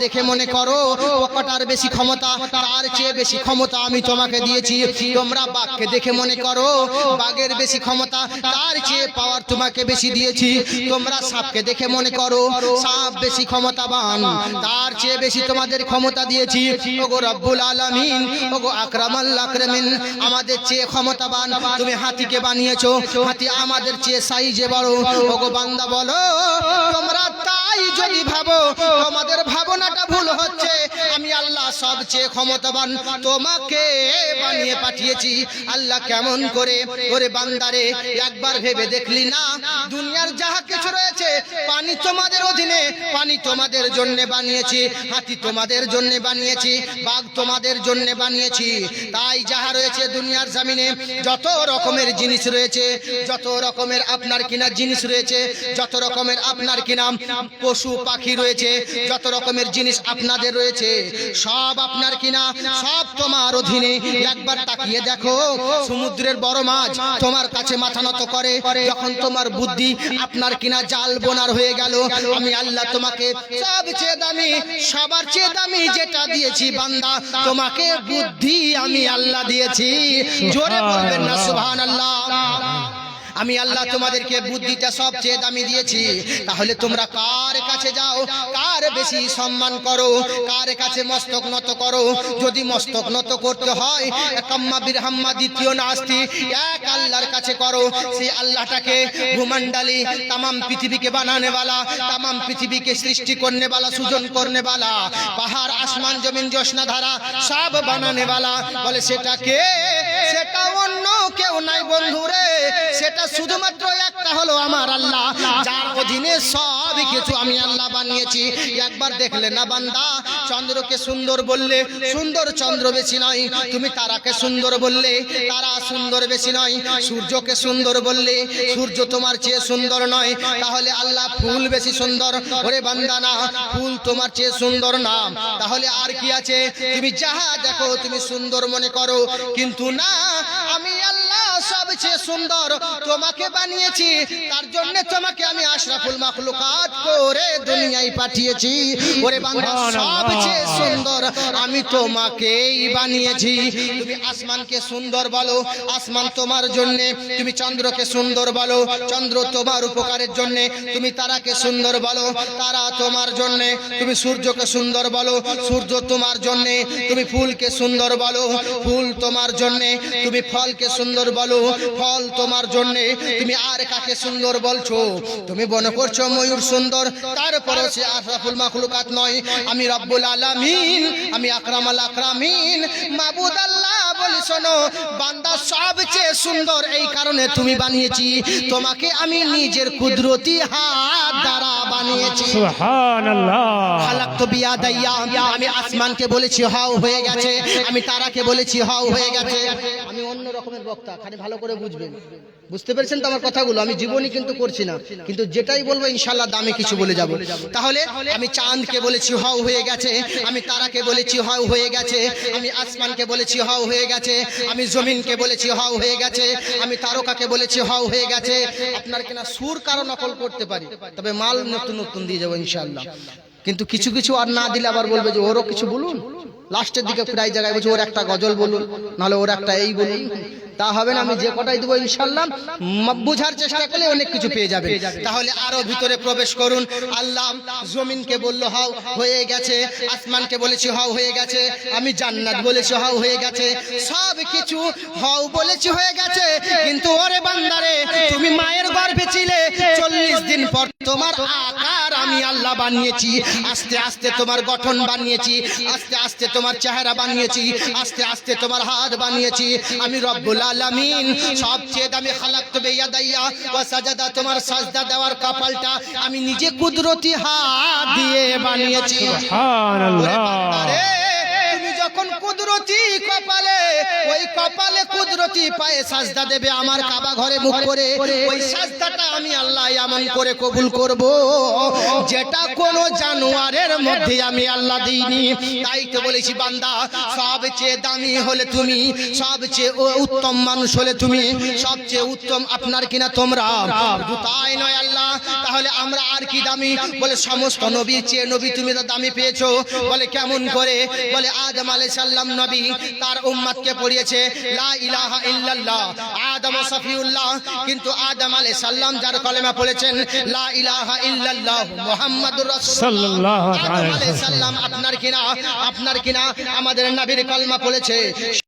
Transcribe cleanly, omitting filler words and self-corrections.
দেখে মনে করো পোকাটার বেশি ক্ষমতা, তার চেয়ে বেশি ক্ষমতা আমি তোমাকে দিয়েছি। তোমরা বাঘকে দেখে মনে করো বাঘের বেশি ক্ষমতা, তার চেয়ে পাওয়ার তোমাকে বেশি দিয়েছি। তোমরা সাপকে দেখে মনে করো সাপ বেশি ক্ষমতাবান, তার চেয়ে বেশি তোমাদের ক্ষমতা দিয়েছি। ওগো রব্বুল আলামিন, ওগো আকরামাল আকরামিন, আমাদের চেয়ে ক্ষমতাবান তুমি হাতিকে বানিয়েছো, হাতি আমাদের চেয়ে সাইজে বড়। ওগো বান্দা বলো তোমরা তাই যদি ভাবো তোমাদের ভাবনাটা ভুল হচ্ছে। আমি আল্লাহ সবচেয়ে ক্ষমতাবান তোমাকে বানিয়ে পাঠিয়েছি। আল্লাহ কেমন করে ওরে বান্দারে একবার ভেবে দেখলি না দুনিয়ার যাহা কিছু রয়েছে পানি তোমাদের অধীনে, পানি তোমাদের জন্য বানিয়েছি, হাতি তোমাদের জন্য বানিয়েছি, বাঘ তোমাদের জন্য বানিয়েছি। তাই যাহা রয়েছে দুনিয়ার জমিনে যত রকমের জিনিস রয়েছে, যত রকমের আপনার কিনা জিনিস রয়েছে, যত রকমের আপনার কিনা পশু পাখি রয়েছে, যত রকমের জিনিস আপনাদের রয়েছে, সব আপনার কিনা সব তোমার অধীনে। একবার তাকিয়ে দেখো সমুদ্রের বড় মাছ তোমার কাছে মাথা নত করে যখন তোমার বুদ্ধি আপনার কিনা জাল বোনার হয়ে গেল। আমি আল্লাহ তোমাকে সবচেয়ে দামি, সবার চেয়ে দামি যেটা দিয়েছি বান্দা তোমাকে বুদ্ধি আমি আল্লাহ দিয়েছি। জোরে বলবেন না সুবহানাল্লাহ। আমি আল্লাহ তোমাদেরকে বুদ্ধিটা সবচেয়ে দামি দিয়েছি। তাহলে তোমরা কার কাছে যাও, কার বেশি সম্মান করো, কার কাছে মস্তক নত করো? যদি মস্তক নত করতে হয় কাম্মা বিরহাম্মা দ্বিতীয় নাস্তি এক আল্লাহর কাছে করো। সেই আল্লাহটাকে ভূমণ্ডলী तमाम পৃথিবীকে বানানে वाला, तमाम পৃথিবীকে সৃষ্টি করনে वाला, সৃজন করনে वाला, পাহাড় আসমান জমিন জ্যোৎস্না ধারা সব বানানে वाला বলে সেটা কে? সেটা অন্য কেউ নাই বন্ধুরে, সেটা শুধুমাত্র একটা হলো আমার আল্লাহ, যার অধীনে সব কিছু আমি আল্লাহ বানিয়েছি। একবার দেখলে না বান্দা চন্দ্রকে সুন্দর বললে সুন্দর চন্দ্র বেশি নয়, তুমি তারাকে সুন্দর বললে তারা সুন্দর বেশি নয়, সূর্যকে সুন্দর বললে সূর্য তোমার চেয়ে সুন্দর নয়, তাহলে আল্লাহ ফুল বেশি সুন্দর? ওরে বান্দা না, ফুল তোমার চেয়ে সুন্দর না, তাহলে আর কি আছে? তুমি যাহা দেখো তুমি সুন্দর মনে করো, কিন্তু না, আমি আল্লাহ সবচেয়ে সুন্দর তোমাকে বানিয়েছি, তার জন্য তোমাকে আমি আশরাফুল মাখলুকাত করে দুনিয়ায় পাঠিয়েছি। ওরে বান্দা সবচেয়ে সুন্দর আমি তোমাকেই বানিয়েছি। তুমি আসমানকে সুন্দর বলো, আসমান তোমার জন্য। তুমি চন্দ্রকে সুন্দর বলো, চন্দ্র তোমার উপকারের জন্য। তুমি তারাকে সুন্দর বলো, তারা তোমার জন্য। তুমি সূর্যকে সুন্দর বলো, সূর্য তোমার জন্য। তুমি ফুলকে সুন্দর বলো, ফুল তোমার জন্য। তুমি ফলকে সুন্দর বলো, ফল তোমার জন্য। তুমি আর কাকে সুন্দর বলছো? তুমি মনে করছো ময়ূর সুন্দর, তারপরে সে আশরাফুল মাখলুকাত নয়। আমি রব্বুল আলামিন, আমি আকরামাল আকরামিন মাবুদ আল্লাহ বলি শোনো বান্দা সবচেয়ে সুন্দর এই কারণে তুমি বানিয়েছি, তোমাকে আমি নিজের কুদরতি হাত দ্বারা বানিয়েছি। সুবহানাল্লাহ। খালাকতু বিয়াদাইয়া, আমি আসমানকে বলেছি হও হয়ে গেছে, আমি তারাকে বলেছি হও হয়ে গেছে। আমি অন্য রকমের বক্তা, খালি ভালো করে বুঝবেন। বুঝতে পেরেছেন তো আমার কথাগুলো? আমি জীবনই কিন্তু করছি না, কিন্তু যেটাই বলবো ইনশাআল্লাহ দামে কিছু বলে যাব। তাহলে আমি চাঁদকে বলেছি হও হয়ে গেছে, আমি তারাকে বলেছি হও হয়ে গেছে, আমি আসমানকে বলেছি হও হয়ে গেছে, আমি জমিনকে বলেছি হও হয়ে গেছে, আমি তারকাকে বলেছি হও হয়ে গেছে। আপনার কিনা সুর কারো নকল করতে পারি, তবে মাল নতুন নতুন দিয়ে যাবো ইনশাআল্লাহ। কিন্তু কিছু কিছু আর না দিলে আবার বলবে যে ওরও কিছু বলুন। লাস্টের দিকে প্রায় জায়গায় বলছে ওর একটা গজল বলুন, নাহলে ওর একটা এই বলুন। তা হবে না, আমি যে কটাই দেবো ইনশাআল্লাহ বুঝার চেষ্টা করলে অনেক কিছু পেয়ে যাবে। তাহলে আরো ভিতরে প্রবেশ করুন। আল্লাহ জমিনকে বলল হও হয়ে গেছে, আসমানকে বলেছি হও হয়ে গেছে, আমি জান্নাত বলেছি হও হয়ে গেছে, সব কিছু হও বলেছি হয়ে গেছে। কিন্তু ওরে বান্দারে, তুমি মায়ের গর্ভে ছিলে, 40 দিন পর তোমার আকার আমি আল্লাহ বানিয়েছি, আস্তে আস্তে তোমার গঠন বানিয়েছি, আস্তে আস্তে তোমার চেহারা বানিয়েছি, আস্তে আস্তে তোমার হাত বানিয়েছি। আমি রব্বুল আলামিন সবচেয়ে দামি খালাকতু বিয়াদাইয়া ওয়া সাজাদা, তোমার সাজদা দেওয়ার কপালটা আমি নিজে কুদরতি হাত দিয়ে বানিয়েছি। সুবহানাল্লাহ। তুমি যখন কুদরতি কপালে, ওই কপালে কুদরতি পায়ে সাজদা দেবে আমার কাবা ঘরে মুখ করে, ওই সাজদাটা আমি আল্লাহ এমন করে কবুল করব যেটা কোনো জানোয়ারের মধ্যে আমি আল্লাহ দিইনি। তাই তো বলেছি বান্দা, সবচেয়ে দামি হলে তুমি, সবচেয়ে উত্তম মানুষ হলে তুমি, সবচেয়ে উত্তম আপনার কিনা তোমরা। তাই নয় আল্লাহ, তাহলে আমরা আর কি দামি? বলে সমস্ত নবীর চেয়ে নবী তুমি তো দামি পেয়েছো। বলে কেমন করে? বলে আদম আলাইহিস সালাম নবী তার উম্মতকে পড়িয়েছে লা ইলাহা ইল্লাল্লাহ, আদম সফিউল্লাহ, কিন্তু আদম আলাইহিস সালাম যার কলেমা পড়েছেন লা ইলাহা ইল্লাল্লাহ মুহাম্মাদুর রাসূলুল্লাহ সাল্লাল্লাহু আলাইহি ওয়াসাল্লাম, আপনার কিনা আমাদের নবীর কলেমা পড়েছে।